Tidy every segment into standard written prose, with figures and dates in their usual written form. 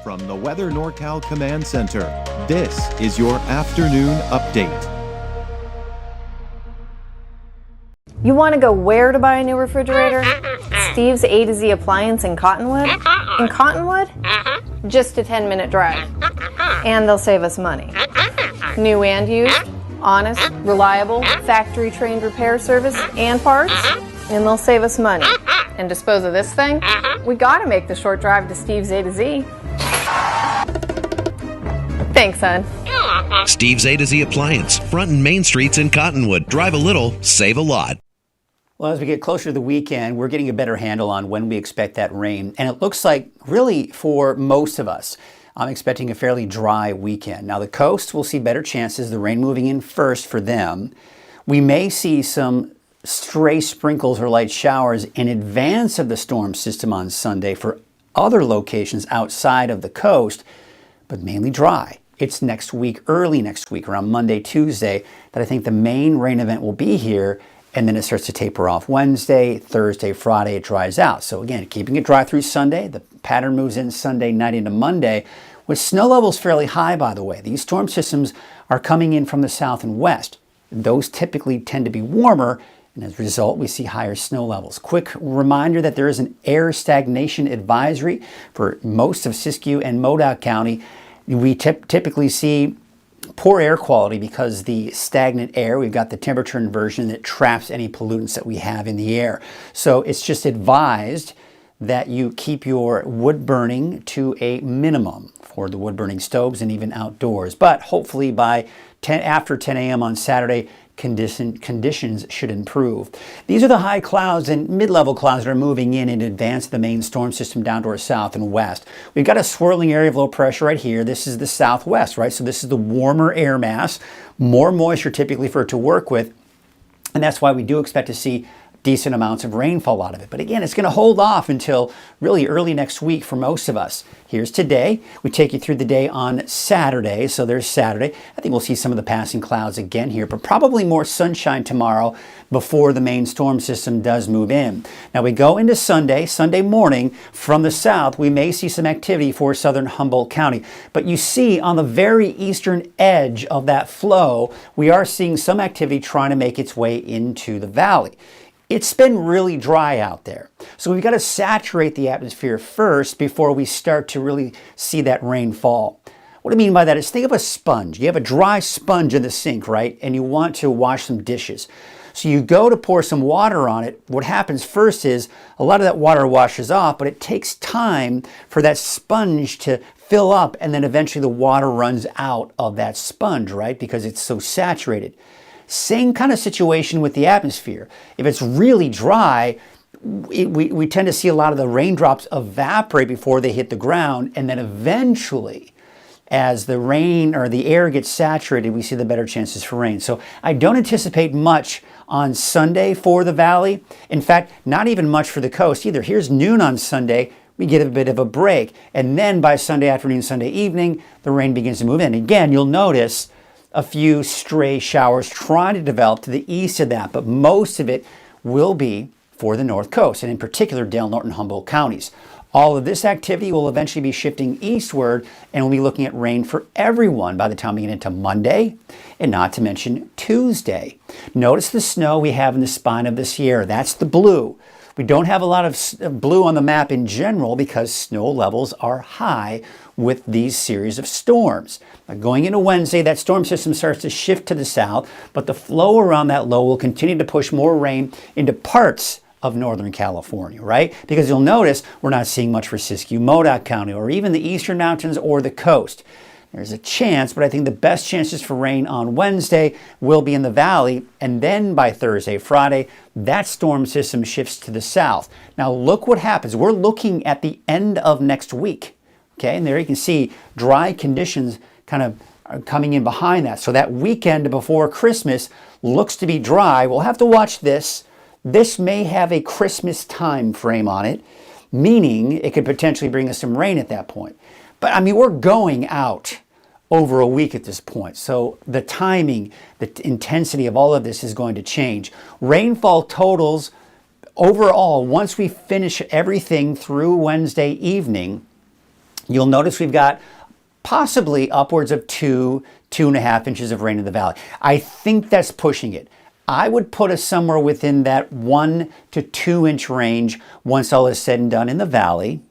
From the Weather NorCal Command Center, this is your afternoon update. You want to go where to buy a new refrigerator? Steve's A to Z Appliance in Cottonwood? In Cottonwood? Just a 10-minute drive. And they'll save us money. New and used, honest, reliable, factory-trained repair service and parts, and they'll save us money. And dispose of this thing? We gotta make the short drive to Steve's A to Z. Thanks, hon. Steve's A to Z Appliance, front and main streets in Cottonwood. Drive a little, save a lot. Well, as we get closer to the weekend, we're getting a better handle on when we expect that rain. And it looks like, really, for most of us, I'm expecting a fairly dry weekend. Now, the coast will see better chances, the rain moving in first for them. We may see some stray sprinkles or light showers in advance of the storm system on Sunday for other locations outside of the coast, but mainly dry. It's next week, early next week, around Monday, Tuesday, that I think the main rain event will be here. And then it starts to taper off Wednesday, Thursday, Friday, it dries out. So again, keeping it dry through Sunday. The pattern moves in Sunday night into Monday, with snow levels fairly high, by the way. These storm systems are coming in from the south and west. Those typically tend to be warmer, and as a result, we see higher snow levels. Quick reminder that there is an air stagnation advisory for most of Siskiyou and Modoc County. We typically see poor air quality because the stagnant air, we've got the temperature inversion that traps any pollutants that we have in the air. So it's just advised that you keep your wood burning to a minimum for the wood burning stoves and even outdoors. But hopefully by after 10 a.m. on Saturday, conditions should improve. These are the high clouds and mid-level clouds that are moving in advance of the main storm system down to our south and west. We've got a swirling area of low pressure right here. This is the southwest, right? So this is the warmer air mass, more moisture typically for it to work with. And that's why we do expect to see decent amounts of rainfall out of it. But again, it's going to hold off until really early next week for most of us. Here's today. We take you through the day on Saturday. So there's Saturday. I think we'll see some of the passing clouds again here, but probably more sunshine tomorrow before the main storm system does move in. Now we go into Sunday morning from the south. We may see some activity for southern Humboldt County, but you see on the very eastern edge of that flow, we are seeing some activity trying to make its way into the valley. It's been really dry out there. So we've got to saturate the atmosphere first before we start to really see that rain fall. What I mean by that is think of a sponge. You have a dry sponge in the sink, right? And you want to wash some dishes. So you go to pour some water on it. What happens first is a lot of that water washes off, but it takes time for that sponge to fill up, and then eventually the water runs out of that sponge, right? Because it's so saturated. Same kind of situation with the atmosphere. If it's really dry, we tend to see a lot of the raindrops evaporate before they hit the ground, and then eventually, as the rain or the air gets saturated, we see the better chances for rain. So I don't anticipate much on Sunday for the valley. In fact, not even much for the coast either. Here's noon on Sunday. We get a bit of a break. And then by Sunday afternoon, Sunday evening, the rain begins to move in. Again, you'll notice a few stray showers trying to develop to the east of that, but most of it will be for the north coast, and in particular Dale, Norton, Humboldt counties. All of this activity will eventually be shifting eastward, and we'll be looking at rain for everyone by the time we get into Monday, and not to mention Tuesday. Notice the snow we have in the spine of the Sierra. That's the blue. We don't have a lot of blue on the map in general because snow levels are high with these series of storms. Now, going into Wednesday, that storm system starts to shift to the south, but the flow around that low will continue to push more rain into parts of Northern California, right? Because you'll notice we're not seeing much for Siskiyou, Modoc County, or even the eastern mountains or the coast. There's a chance, but I think the best chances for rain on Wednesday will be in the valley, and then by Thursday, Friday, that storm system shifts to the south. Now look what happens. We're looking at the end of next week, okay? And there you can see dry conditions kind of are coming in behind that. So that weekend before Christmas looks to be dry. We'll have to watch this. This may have a Christmas time frame on it, meaning it could potentially bring us some rain at that point. But I mean, we're going out over a week at this point. So the timing, the intensity of all of this is going to change. Rainfall totals overall, once we finish everything through Wednesday evening, you'll notice we've got possibly upwards of 2.5 inches of rain in the valley. I think that's pushing it. I would put us somewhere within that 1 to 2 inch range once all is said and done in the valley.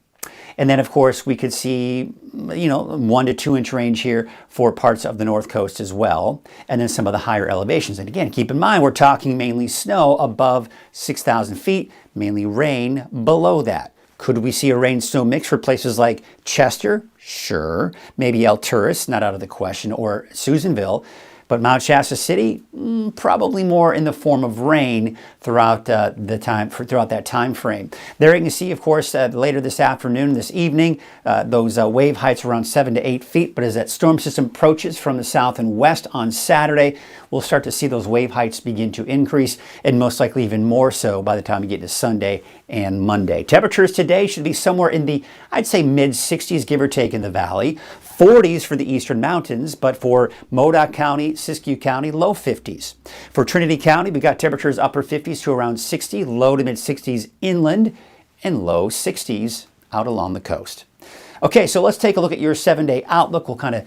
And then, of course, we could see, 1 to 2 inch range here for parts of the north coast as well, and then some of the higher elevations. And again, keep in mind, we're talking mainly snow above 6,000 feet, mainly rain below that. Could we see a rain-snow mix for places like Chester? Sure. Maybe Alturas, not out of the question, or Susanville. But Mount Shasta City, probably more in the form of rain throughout that time frame. There you can see, of course, later this afternoon, this evening, those wave heights around 7 to 8 feet. But as that storm system approaches from the south and west on Saturday, we'll start to see those wave heights begin to increase, and most likely even more so by the time we get to Sunday and Monday. Temperatures today should be somewhere in the, I'd say, mid-60s, give or take, in the valley. 40s for the eastern mountains, but for Modoc County, Siskiyou County, low 50s. For Trinity County, we've got temperatures upper 50s to around 60, low to mid 60s inland, and low 60s out along the coast. Okay, so let's take a look at your 7-day outlook. We'll kind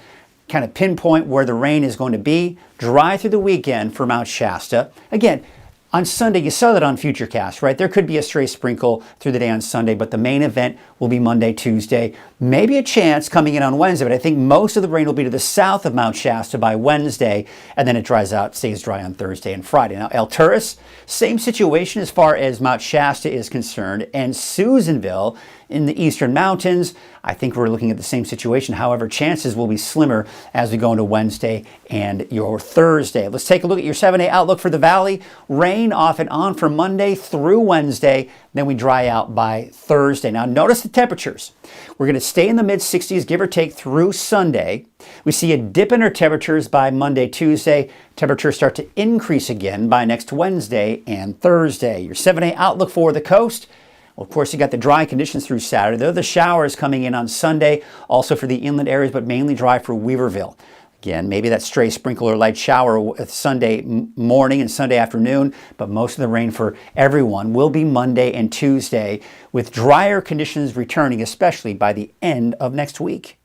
of pinpoint where the rain is going to be. Dry through the weekend for Mount Shasta. Again, on Sunday, you saw that on Futurecast, right? There could be a stray sprinkle through the day on Sunday, but the main event will be Monday, Tuesday. Maybe a chance coming in on Wednesday, but I think most of the rain will be to the south of Mount Shasta by Wednesday, and then it dries out, stays dry on Thursday and Friday. Now, Alturas, same situation as far as Mount Shasta is concerned, and Susanville in the eastern mountains, I think we're looking at the same situation. However, chances will be slimmer as we go into Wednesday and your Thursday. Let's take a look at your 7-day outlook for the valley. Rain off and on from Monday through Wednesday, then we dry out by Thursday. Now, notice the temperatures. We're going to stay in the mid-60s, give or take, through Sunday. We see a dip in our temperatures by Monday, Tuesday. Temperatures start to increase again by next Wednesday and Thursday. Your 7-day outlook for the coast. Well, of course, you got the dry conditions through Saturday. There are the showers coming in on Sunday, also for the inland areas, but mainly dry for Weaverville. Again, maybe that stray sprinkle or light shower Sunday morning and Sunday afternoon, but most of the rain for everyone will be Monday and Tuesday, with drier conditions returning, especially by the end of next week.